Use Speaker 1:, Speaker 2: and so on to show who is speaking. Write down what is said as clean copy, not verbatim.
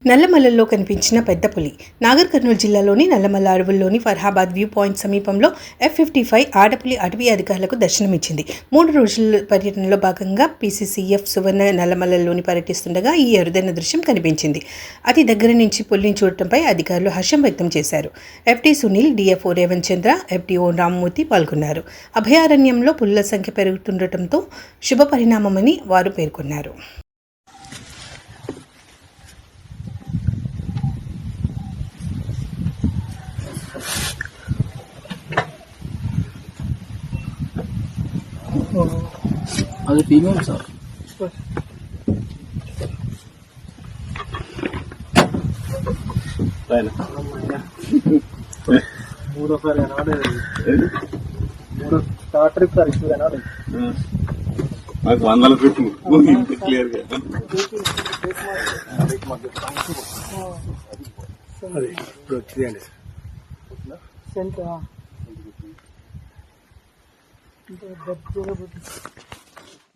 Speaker 1: నల్లమలలో కనిపించిన పెద్ద పులి. నాగర్ కర్నూలు జిల్లాలోని నల్లమల అడవుల్లోని ఫర్హాబాద్ వ్యూ పాయింట్ సమీపంలో F-55 ఆడపులి అటవీ అధికారులకు దర్శనమిచ్చింది. 3 రోజుల పర్యటనలో భాగంగా PCCF సువర్ణ నల్లమలలోని పర్యటిస్తుండగా ఈ అరుదైన దృశ్యం కనిపించింది. అతి దగ్గర నుంచి పులిని చూడటంపై అధికారులు హర్షం వ్యక్తం చేశారు. FD సునీల్, DFO రేవంత్ చంద్ర, FDO రామ్మూర్తి పాల్గొన్నారు. అభయారణ్యంలో పులుల సంఖ్య పెరుగుతుండటంతో శుభ పరిణామమని వారు పేర్కొన్నారు.
Speaker 2: అది ఫీమేల్ సార్.
Speaker 3: మూడోసారి మూడో స్టార్టర్ సార్ ఇప్పుడు అనాలి.
Speaker 4: నాకు 100 ట్రిప్ క్లియర్ గా
Speaker 3: అది ఇప్పుడు వచ్చిందండి సెంటర్